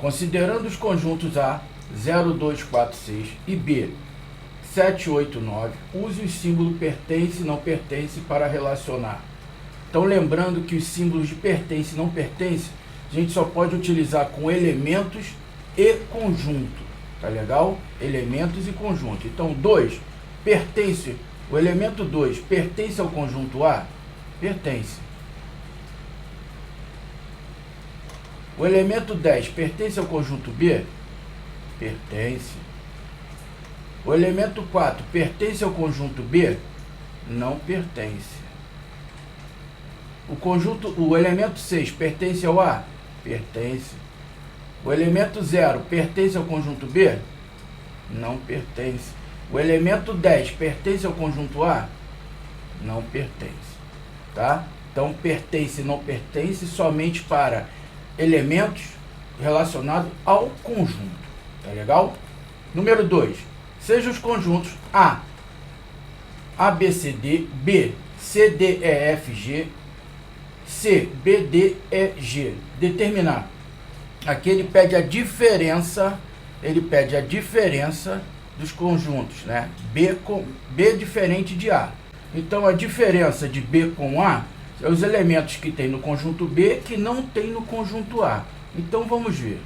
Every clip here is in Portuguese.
Considerando os conjuntos A, 0, 2, 4, 6 e B, 7, 8, 9, use o símbolo pertence e não pertence para relacionar. Então, lembrando que os símbolos de pertence e não pertence, a gente só pode utilizar com elementos e conjunto. Tá legal? Elementos e conjunto. Então, 2 pertence, o elemento 2 pertence ao conjunto A? Pertence. O elemento 10 pertence ao conjunto B? Pertence. O elemento 4 pertence ao conjunto B? Não pertence. O elemento 6 pertence ao A? Pertence. O elemento 0 pertence ao conjunto B? Não pertence. O elemento 10 pertence ao conjunto A? Não pertence. Tá? Então, pertence e não pertence somente para elementos relacionados ao conjunto. Tá legal? Número 2. Sejam os conjuntos A, B, C, D, B, C, D, E, F, G, C, B, D, E, G. Determinar. Aqui ele pede a diferença, dos conjuntos, né? B diferente de A. Então, a diferença de B com A é os elementos que tem no conjunto B que não tem no conjunto A. Então, vamos ver.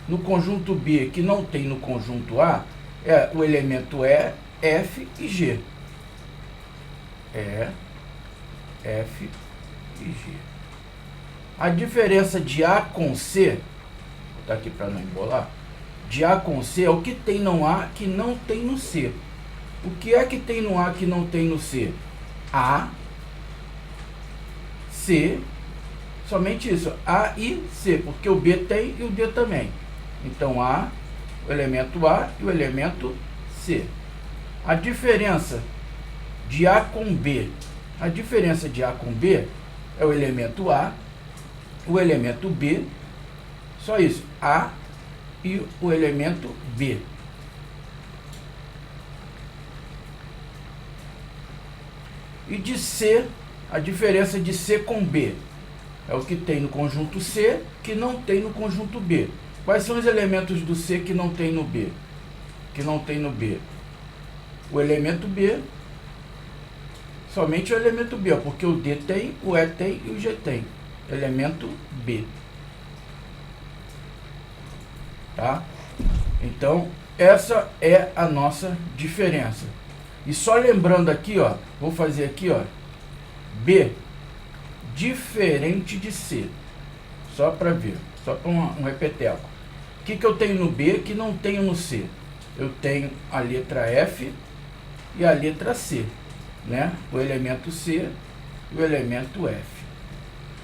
No conjunto B que não tem no conjunto A, é o elemento E, F e G. E, F e G. A diferença de A com C, vou botar aqui para não embolar, de A com C é o que tem no A que não tem no C. O que é que tem no A que não tem no C? A, C, somente isso, A e C, porque o B tem e o D também. Então, A, o elemento A e o elemento C. A diferença de A com B, a diferença de A com B é o elemento A, o elemento B, só isso, A e o elemento B. E de C, a diferença de C com B é o que tem no conjunto C, que não tem no conjunto B. Quais são os elementos do C que não tem no B? Que não tem no B? O elemento B, somente o elemento B, porque o D tem, o E tem e o G tem. Elemento B. Tá? Então, essa é a nossa diferença. E só lembrando aqui, ó, vou fazer aqui, ó, B diferente de C. Só para ver, só para um repeteco. O que eu tenho no B que não tenho no C? Eu tenho a letra F e a letra C, né? O elemento C e o elemento F.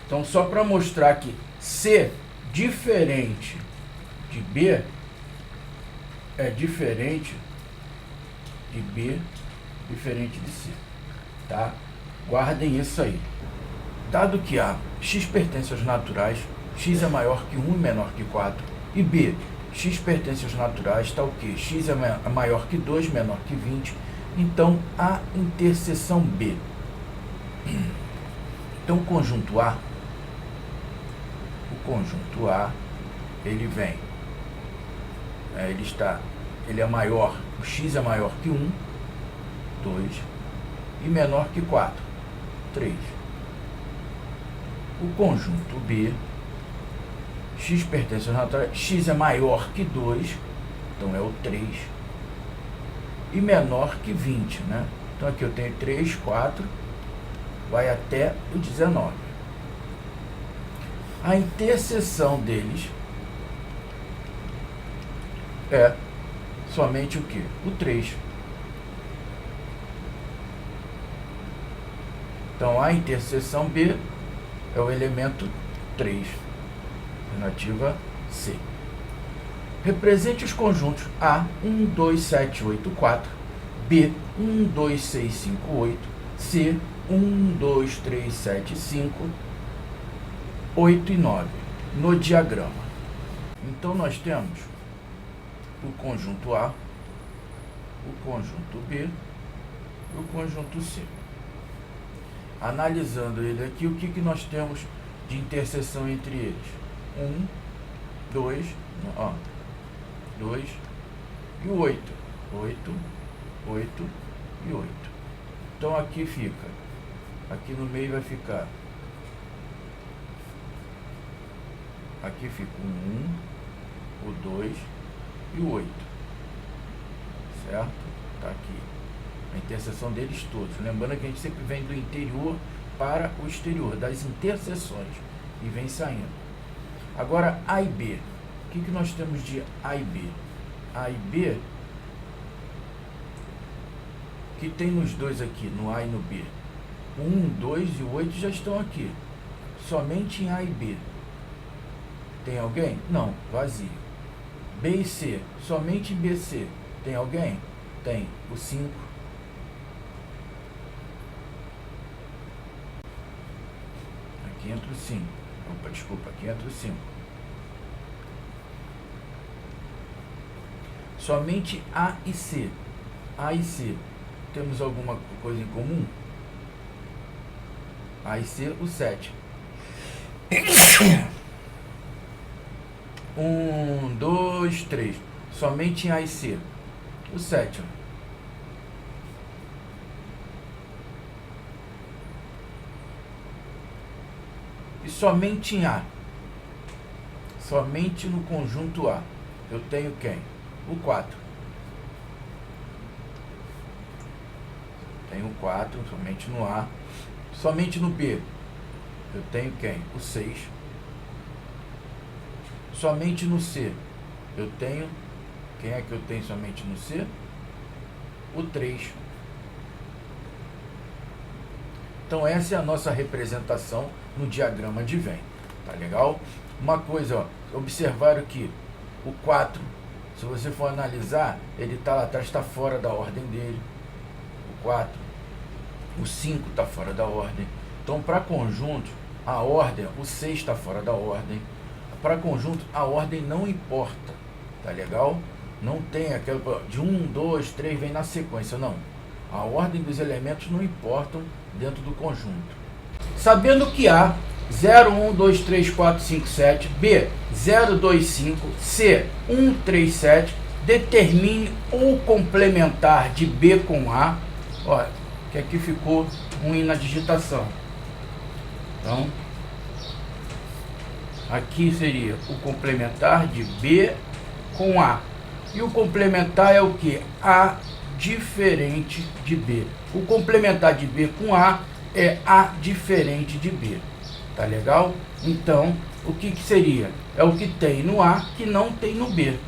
Então, só para mostrar que C diferente de B é diferente de B diferente de C, tá? Guardem isso aí. Dado que A, x pertence aos naturais, x é maior que 1 e menor que 4, e B, x pertence aos naturais, tá o quê? X é maior que 2, menor que 20, então a interseção B. Então, o conjunto A, ele vem, ele é maior, o x é maior que 1, 2, e menor que 4, 3. O conjunto B, x pertence aos naturais, x é maior que 2, então é o 3, e menor que 20, né? Então aqui eu tenho 3, 4, vai até o 19. A interseção deles é somente o que? O 3. Então, a interseção B é o elemento 3. Alternativa C. Represente os conjuntos A, 1, 2, 7, 8, 4, B, 1, 2, 6, 5, 8, C, 1, 2, 3, 7, 5, 8 e 9, no diagrama. Então, nós temos o conjunto A, o conjunto B e o conjunto C. Analisando ele aqui, o que nós temos de interseção entre eles? 1 2, ó, 2 e 8. 8, 8 e 8. Então aqui fica, aqui no meio vai ficar, aqui fica o 1, o 2 e o 8, certo? Tá aqui a interseção deles todos. Lembrando que a gente sempre vem do interior para o exterior, das interseções, e vem saindo. Agora A e B, o que nós temos de A e B? A e B, que tem nos dois aqui, no A e no B. O 1, 2 e o 8 já estão aqui. Somente em A e B. Tem alguém? Não, vazio. B e C, somente em BC. Tem alguém? Tem. O 5. Aqui entra o 5. Opa, desculpa, aqui entra o 5. Somente A e C. A e C. Temos alguma coisa em comum? A e C, o 7. 1, 2, 3. Somente em A e C. O 7. E somente em A. Somente no conjunto A. Eu tenho quem? O 4. Tenho o 4, somente no A. Somente no B. Eu tenho quem? O 6. Somente no C. Eu tenho... Quem é que eu tenho somente no C? O 3. Então essa é a nossa representação no diagrama de Venn. Tá legal? Uma coisa, ó, observaram que o 4, se você for analisar, ele está lá atrás, está fora da ordem dele. O 4. O 5 está fora da ordem. Então, para conjunto, a ordem, o 6 está fora da ordem. Para conjunto, a ordem não importa. Tá legal? Não tem aquela de 1, 2, 3, vem na sequência. Não. A ordem dos elementos não importam dentro do conjunto. Sabendo que A, 0, 1, 2, 3, 4, 5, 7. B, 0, 2, 5. C, 1, 3, 7. Determine o complementar de B com A. Olha, que aqui ficou um I na digitação. Então, aqui seria o complementar de B com A. E o complementar é o que? A diferente de B. O complementar de B com A é A diferente de B. Tá legal? Então, o que seria? É o que tem no A que não tem no B.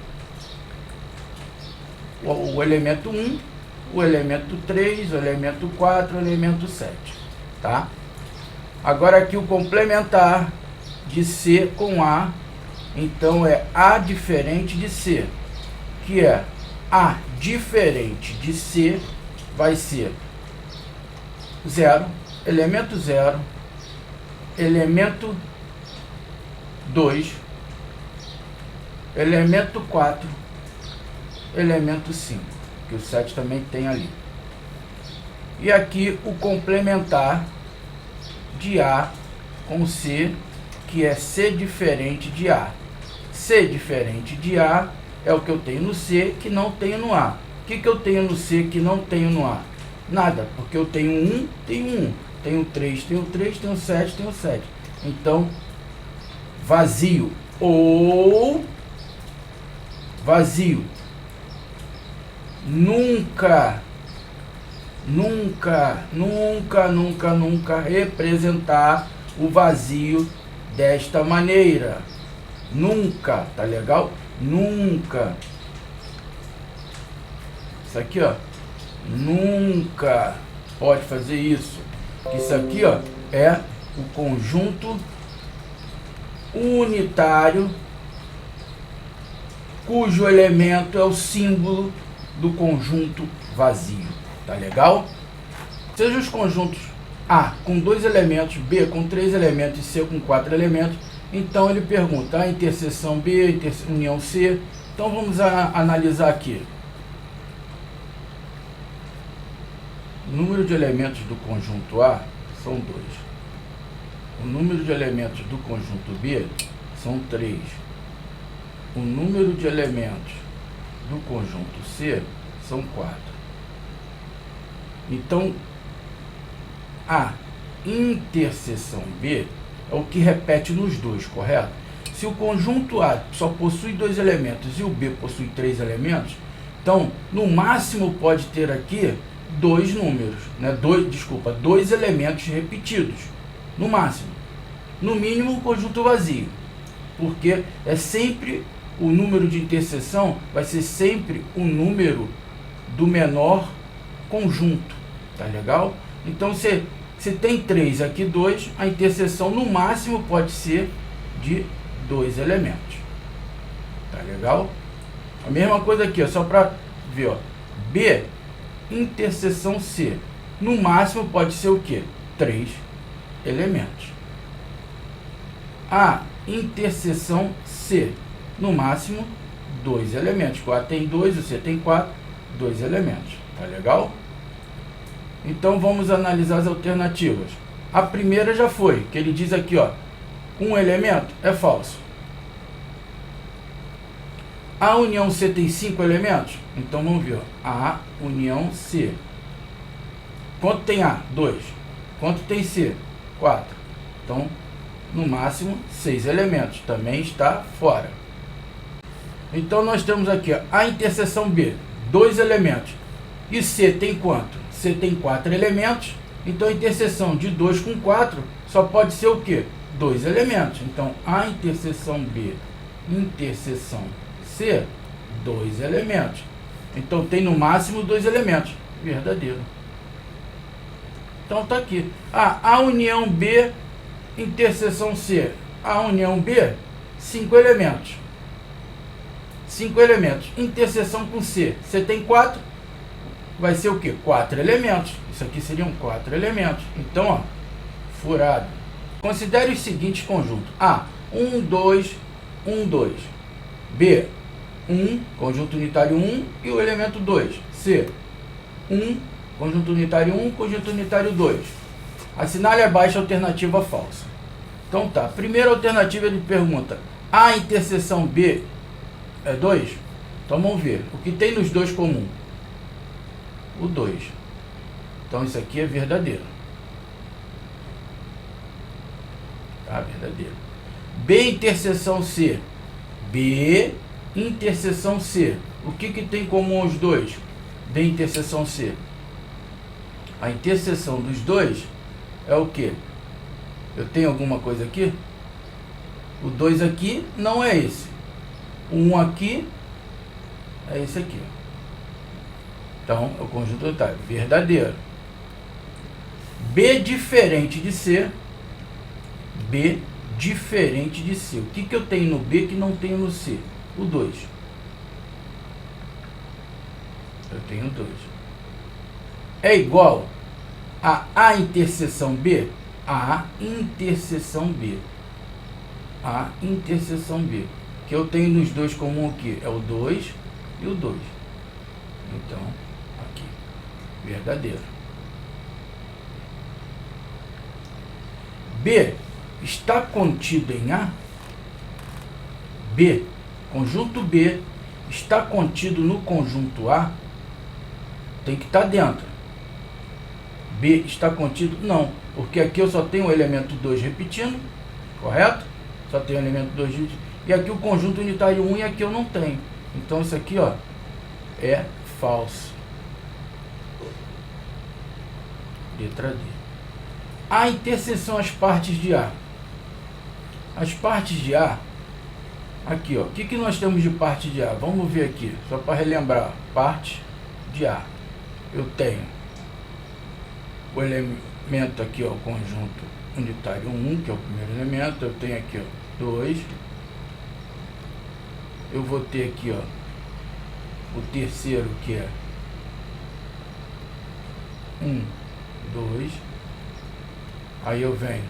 O elemento 1, o elemento 3, o elemento 4, o elemento 7, tá? Agora aqui o complementar de C com A, então é A diferente de C, que é A diferente de C, vai ser 0, elemento 0, elemento 2, elemento 4, elemento 5. Que o 7 também tem ali. E aqui o complementar de A com C, que é C diferente de A. C diferente de A é o que eu tenho no C, que não tenho no A. O que eu tenho no C, que não tenho no A? Nada, porque eu tenho 1, tenho 1. Tenho 3, tenho 3, tenho 7, tenho 7. Então, vazio ou vazio. Nunca representar o vazio desta maneira. Nunca, tá legal? Nunca. Isso aqui, ó, nunca pode fazer isso. Isso aqui, ó, é o conjunto unitário cujo elemento é o símbolo do conjunto vazio. Tá legal? Seja os conjuntos A com 2 elementos, B com 3 elementos e C com 4 elementos, então ele pergunta a interseção B, união C. Então vamos analisar aqui. O número de elementos do conjunto A são 2. O número de elementos do conjunto B são 3. o número de elementos do conjunto C são 4. Então, a interseção B é o que repete nos dois, correto? Se o conjunto A só possui 2 elementos e o B possui 3 elementos, então, no máximo pode ter aqui 2 números, né? 2 elementos repetidos, no máximo. No mínimo, o conjunto vazio, porque é sempre o número de interseção, vai ser sempre o número do menor conjunto, tá legal? Então, se tem 3, aqui 2, a interseção no máximo pode ser de 2 elementos, tá legal? A mesma coisa aqui, ó, só para ver, ó, B interseção C, no máximo pode ser o que? 3 elementos. A interseção C, no máximo 2 elementos. O A tem 2, o C tem 4, 2 elementos, tá legal? Então vamos analisar as alternativas. A primeira já foi, que ele diz aqui, ó, um elemento é falso. A união C tem 5 elementos? Então vamos ver, ó, A união C. Quanto tem A? 2. Quanto tem C? 4. Então, no máximo, 6 elementos. Também está fora. Então nós temos aqui, ó, a interseção B, 2 elementos. E C tem quanto? C tem 4 elementos. Então a interseção de 2 com 4 só pode ser o quê? 2 elementos. Então a interseção B, interseção C, 2 elementos. Então tem no máximo 2 elementos. Verdadeiro. Então tá aqui. A união B, interseção C. A união B, 5 elementos. 5 elementos. Interseção com C. C tem 4. Vai ser o quê? 4 elementos. Isso aqui seriam 4 elementos. Então, ó, furado. Considere os seguintes conjuntos. A, 1, 2, 1, 2. B, 1, conjunto unitário 1 e o elemento 2. C, 1, conjunto unitário 1, conjunto unitário 2. Assinale abaixo a alternativa falsa. Então tá, primeira alternativa ele pergunta, a interseção B é 2? Então vamos ver, o que tem nos dois comum? O 2. Então isso aqui é verdadeiro. Tá, verdadeiro. B interseção C. B interseção C. O que tem em comum os dois? B interseção C. A interseção dos dois é o que? Eu tenho alguma coisa aqui? O 2 aqui não é esse. O 1 aqui é esse aqui. Então, é o conjunto unitário. Verdadeiro. B diferente de C. B diferente de C. O que eu tenho no B que não tenho no C? O 2. Eu tenho 2. É igual a interseção B? A interseção B. A interseção B. Que eu tenho nos dois comum aqui é o 2 e o 2. Então, aqui. Verdadeiro. B está contido em A? B, conjunto B, está contido no conjunto A? Tem que estar dentro. B está contido? Não, porque aqui eu só tenho o elemento 2 repetindo, correto? Só tenho o elemento 2 repetindo. E aqui o conjunto unitário 1 e aqui eu não tenho. Então isso aqui, ó, é falso. Letra D. A interseção às partes de A. As partes de A, aqui, ó, o que nós temos de parte de A? Vamos ver aqui, só para relembrar. Parte de A. Eu tenho o elemento aqui, ó, o conjunto unitário 1, que é o primeiro elemento. Eu tenho aqui, ó, 2. Eu vou ter aqui, ó, o terceiro, que é 1, 2. Aí eu venho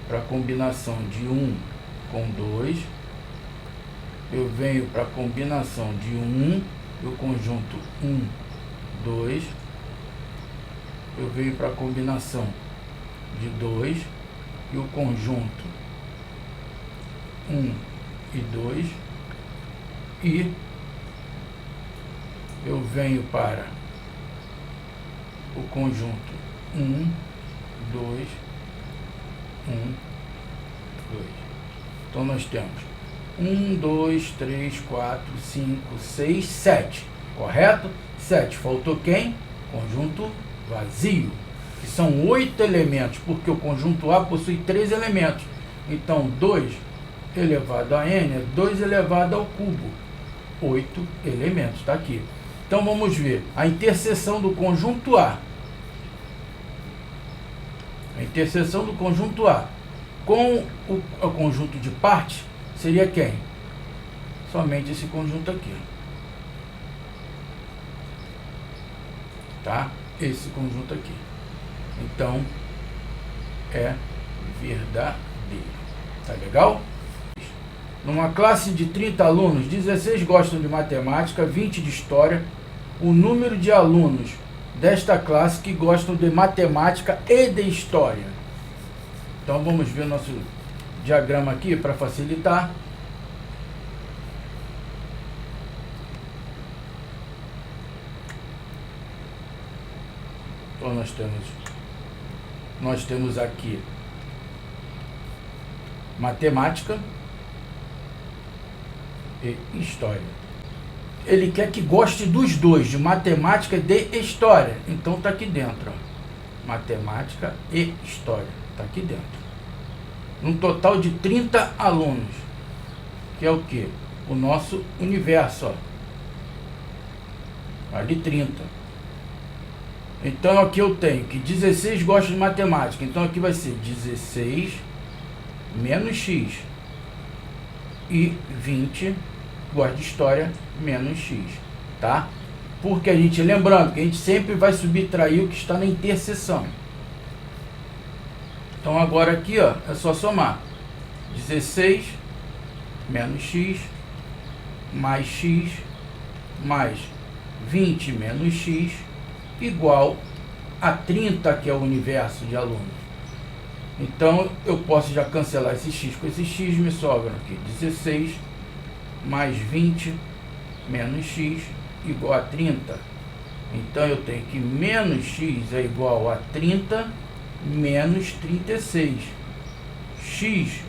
para a combinação de 1 com 2. Eu venho para a combinação de 1 e o conjunto 1, 2. Eu venho para a combinação de 2 e o conjunto 1 e 2. e eu venho para o conjunto 1, 2, 1, 2. Então nós temos 1, 2, 3, 4, 5, 6, 7. Correto? 7. Faltou quem? Conjunto vazio, que são 8 elementos, porque o conjunto A possui 3 elementos. Então 2 elevado a n é 2 elevado ao cubo. 8 elementos, está aqui. Então vamos ver a interseção do conjunto A. A interseção do conjunto A com o conjunto de parte seria quem? Somente esse conjunto aqui. Tá? Esse conjunto aqui. Então, é verdadeiro. Tá legal? Numa classe de 30 alunos, 16 gostam de matemática, 20 de história. O número de alunos desta classe que gostam de matemática e de história. Então, vamos ver o nosso diagrama aqui para facilitar. Então, nós temos aqui matemática e história. Ele quer que goste dos dois, de matemática e de história. Então está aqui dentro, ó. Matemática e história. Está aqui dentro. Num total de 30 alunos. Que é o quê? O nosso universo, ó. Ali 30. Então aqui eu tenho que 16 gostam de matemática. Então aqui vai ser 16 menos x. E 20 gosta de história menos x. Tá? Porque a gente, lembrando que a gente sempre vai subtrair o que está na interseção. Então agora aqui, ó, é só somar. 16 menos x mais x mais 20 menos x igual a 30, que é o universo de alunos. Então, eu posso já cancelar esse x com esse x, me sobra aqui 16 mais 20 menos x igual a 30. Então, eu tenho que menos x é igual a 30 menos 36.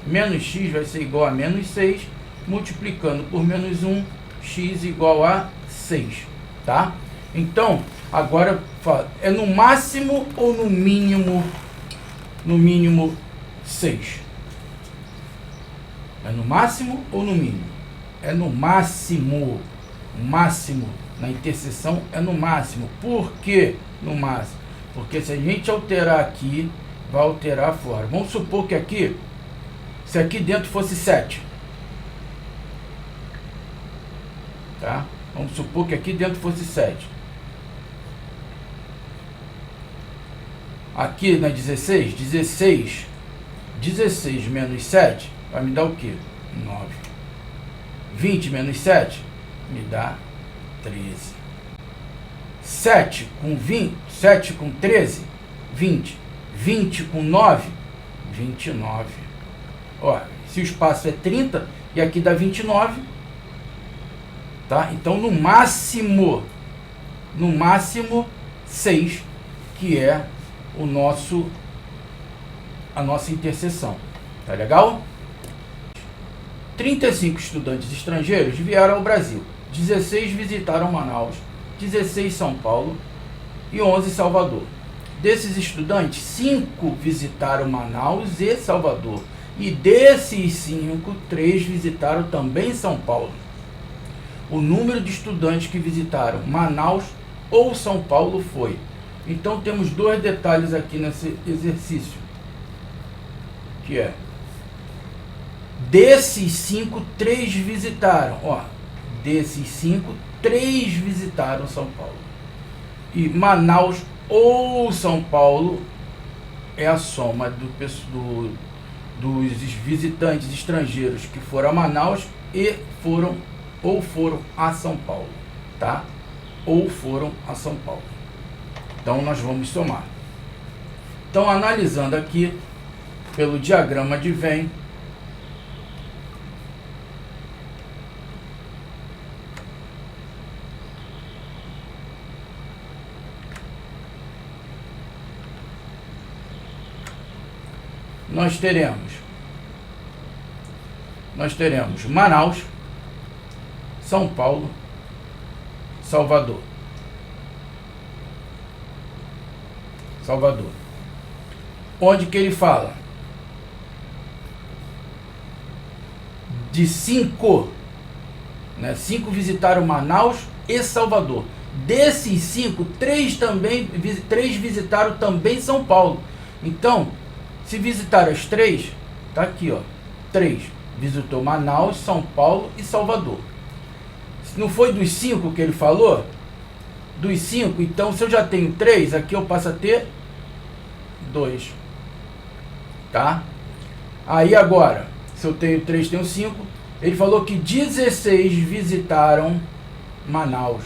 Menos x vai ser igual a menos 6, multiplicando por menos 1, x igual a 6. Tá? Então, agora é no máximo ou no mínimo? No mínimo 6. É no máximo ou no mínimo? É no máximo. Máximo. Na interseção é no máximo. Por que no máximo? Porque se a gente alterar aqui, vai alterar fora. Vamos supor que aqui, se aqui dentro fosse 7. Tá? Vamos supor que aqui dentro fosse 7. Aqui na 16 menos 7 vai me dar o quê? 9. 20 menos 7 me dá 13. 7 com 20, 7 com 13, 20. 20 com 9, 29. Ó, se o espaço é 30 e aqui dá 29, tá? Então no máximo 6, que é a nossa interseção. Tá legal? 35 estudantes estrangeiros vieram ao Brasil. 16 visitaram Manaus, 16 São Paulo e 11 Salvador. Desses estudantes, 5 visitaram Manaus e Salvador. E desses 5, 3 visitaram também São Paulo. O número de estudantes que visitaram Manaus ou São Paulo foi. Então temos 2 detalhes aqui nesse exercício, que é, desses 5, 3 visitaram, ó, desses 5, 3 visitaram São Paulo. E Manaus ou São Paulo é a soma dos visitantes estrangeiros que foram a Manaus e foram a São Paulo, tá? Ou foram a São Paulo. Então, nós vamos somar. Então, analisando aqui, pelo diagrama de Venn, nós teremos Manaus, São Paulo, Salvador. Onde que ele fala de 5, né? 5 visitaram Manaus e Salvador. Desses 5, 3 visitaram também São Paulo. Então, se visitaram as 3, tá aqui, ó. 3 visitou Manaus, São Paulo e Salvador. Se não foi dos 5 que ele falou, dos 5, então se eu já tenho 3, aqui eu passo a ter 2. Tá? Aí agora, se eu tenho 3, tenho 5. Ele falou que 16 visitaram Manaus.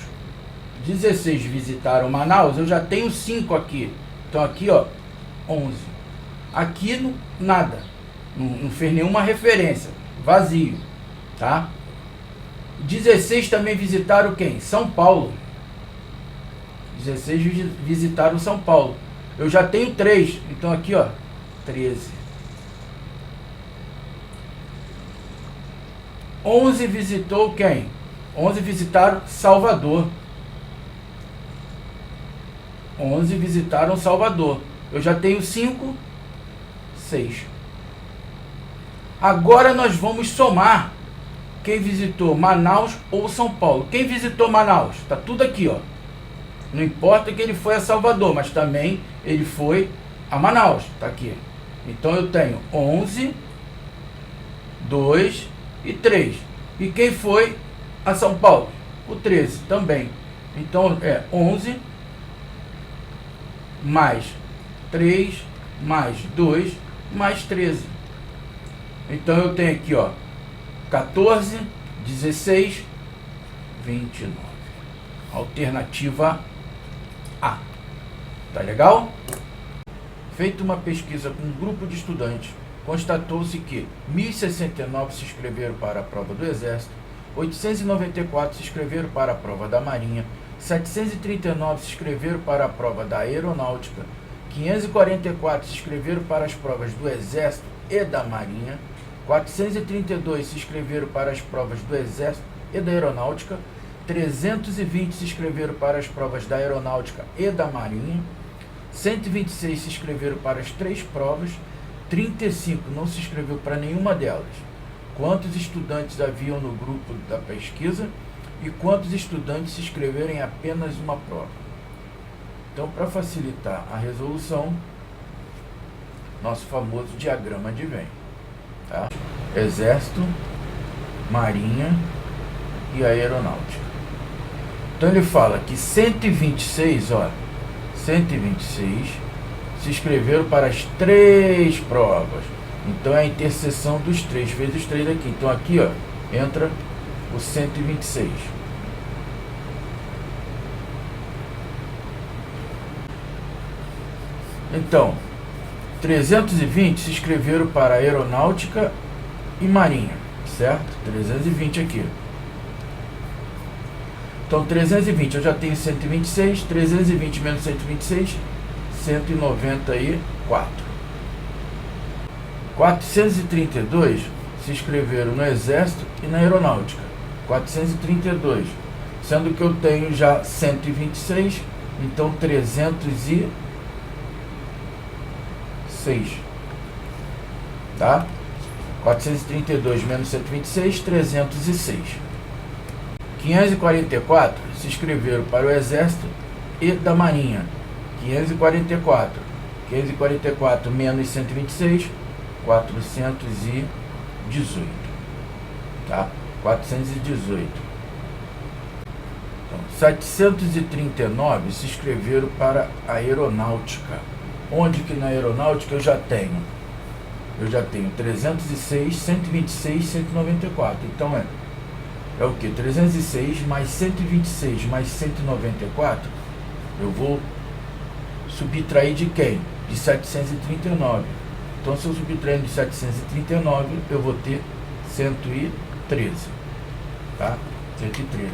16 visitaram Manaus, eu já tenho 5 aqui. Então aqui, ó, 11. Aqui nada. Não fez nenhuma referência. Vazio. Tá? 16 também visitaram quem? São Paulo. 16 visitaram São Paulo. Eu já tenho 3. Então aqui, ó, 13. 11 visitou quem? 11 visitaram Salvador. 11 visitaram Salvador. Eu já tenho 5, 6. Agora nós vamos somar quem visitou Manaus ou São Paulo. Quem visitou Manaus? Tá tudo aqui, ó. Não importa que ele foi a Salvador, mas também ele foi a Manaus. Tá aqui. Então eu tenho 11, 2 e 3. E quem foi a São Paulo? O 13 também. Então é 11 mais 3 mais 2 mais 13. Então eu tenho aqui, ó, 14, 16, 29. Alternativa A. Tá legal? Feita uma pesquisa com um grupo de estudantes, constatou-se que 1.069 se inscreveram para a prova do Exército, 894 se inscreveram para a prova da Marinha, 739 se inscreveram para a prova da Aeronáutica, 544 se inscreveram para as provas do Exército e da Marinha, 432 se inscreveram para as provas do Exército e da Aeronáutica, 320 se inscreveram para as provas da Aeronáutica e da Marinha, 126 se inscreveram para as 3 provas, 35 não se inscreveu para nenhuma delas. Quantos estudantes haviam no grupo da pesquisa e quantos estudantes se inscreveram em apenas uma prova? Então, para facilitar a resolução, nosso famoso diagrama de Venn. Tá? Exército, Marinha e Aeronáutica. Então ele fala que 126, ó, 126 se inscreveram para as 3 provas. Então é a interseção dos 3, fez os 3 aqui. Então aqui, ó, entra o 126. Então, 320 se inscreveram para Aeronáutica e Marinha, certo? 320 aqui. Então, 320, eu já tenho 126, 320 menos 126, 194. 432 se inscreveram no Exército e na Aeronáutica. 432, sendo que eu tenho já 126, então 306. Tá? 432 menos 126, 306. 544 se inscreveram para o Exército e da Marinha. 544. 544 menos 126, 418. Tá? 418. Então, 739 se inscreveram para a Aeronáutica. Onde que na Aeronáutica eu já tenho 306, 126, 194. Então é o que? 306 mais 126 mais 194. Eu vou subtrair de quem? De 739. Então, se eu subtrair de 739, eu vou ter 113. Tá? 113.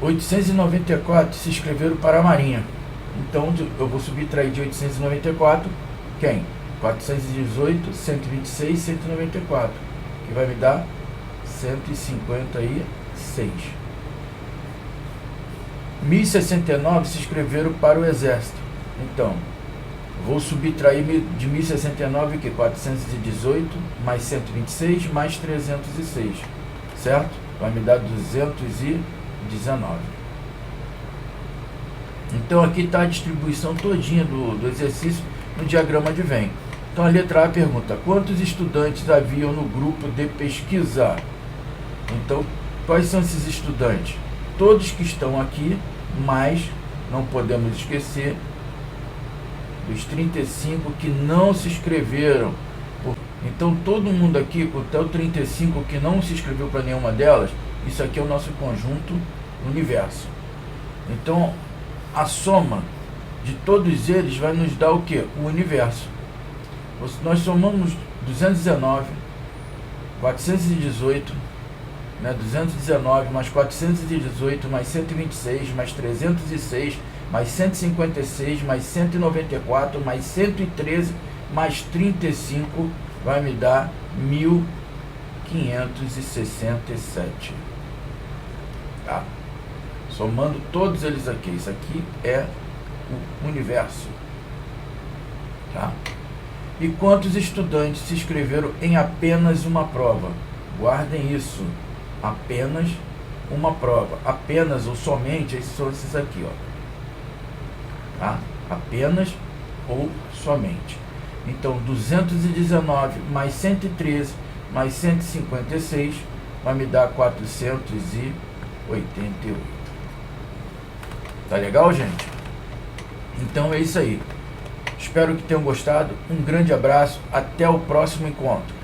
894 se inscreveram para a Marinha. Então eu vou subtrair de 894, quem? 418, 126, 194, que vai me dar 156. 1069 se inscreveram para o exército. Então, vou subtrair de 1069 que 418 mais 126 mais 306, certo? Vai me dar 219. Então aqui está a distribuição todinha do exercício no diagrama de Venn. Então a letra A pergunta: quantos estudantes haviam no grupo de pesquisa? Então, quais são esses estudantes? Todos que estão aqui, mas não podemos esquecer dos 35 que não se inscreveram. Então todo mundo aqui, até o 35 que não se inscreveu para nenhuma delas, isso aqui é o nosso conjunto universo. Então a soma de todos eles vai nos dar o que? O universo. Nós somamos 219, 418, né? 219 mais 418 mais 126 mais 306 mais 156 mais 194 mais 113 mais 35 vai me dar 1567. Tá? Somando todos eles aqui. Isso aqui é o universo. Tá? E quantos estudantes se inscreveram em apenas uma prova? Guardem isso. Apenas uma prova. Apenas ou somente, esses são esses aqui, ó. Tá? Apenas ou somente. Então, 219 mais 113 mais 156 vai me dar 488. Tá legal, gente? Então é isso aí. Espero que tenham gostado. Um grande abraço. Até o próximo encontro.